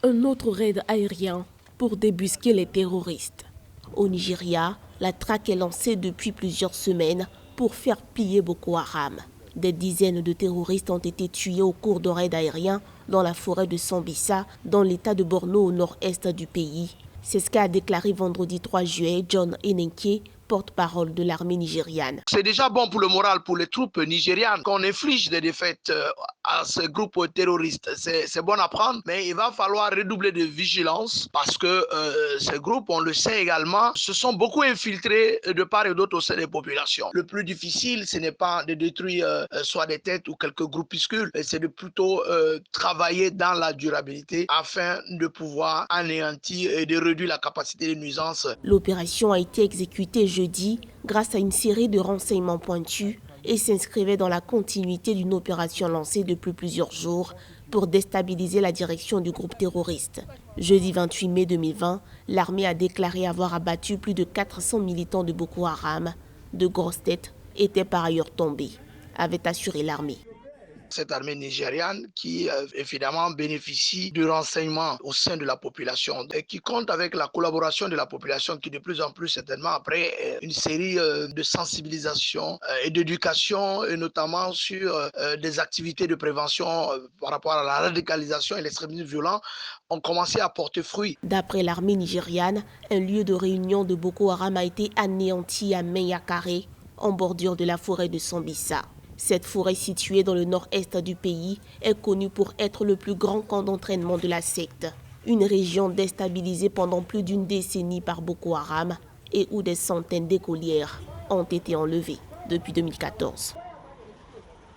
Un autre raid aérien pour débusquer les terroristes. Au Nigeria, la traque est lancée depuis plusieurs semaines pour faire plier Boko Haram. Des dizaines de terroristes ont été tués au cours de raids aériens dans la forêt de Sambisa, dans l'état de Borno au nord-est du pays. C'est ce qu'a déclaré vendredi 3 juillet John Enenke, porte-parole de l'armée nigériane. C'est déjà bon pour le moral pour les troupes nigérianes qu'on inflige des défaites à ce groupe terroriste. C'est bon à prendre, mais il va falloir redoubler de vigilance parce que ces groupes, on le sait également, se sont beaucoup infiltrés de part et d'autre au sein des populations. Le plus difficile, ce n'est pas de détruire soit des têtes ou quelques groupuscules, mais c'est de plutôt travailler dans la durabilité afin de pouvoir anéantir et de réduire la capacité de nuisance. L'opération a été exécutée jeudi grâce à une série de renseignements pointus et s'inscrivait dans la continuité d'une opération lancée depuis plusieurs jours pour déstabiliser la direction du groupe terroriste. Jeudi 28 mai 2020, l'armée a déclaré avoir abattu plus de 400 militants de Boko Haram. De grosses têtes étaient par ailleurs tombées, avait assuré l'armée. Cette armée nigériane qui évidemment bénéficie du renseignement au sein de la population et qui compte avec la collaboration de la population qui de plus en plus certainement après une série de sensibilisation et d'éducation et notamment sur des activités de prévention par rapport à la radicalisation et l'extrémisme violent ont commencé à porter fruit. D'après l'armée nigériane, un lieu de réunion de Boko Haram a été anéanti à Menyakare, en bordure de la forêt de Sambisa. Cette forêt située dans le nord-est du pays est connue pour être le plus grand camp d'entraînement de la secte. Une région déstabilisée pendant plus d'une décennie par Boko Haram et où des centaines d'écolières ont été enlevées depuis 2014.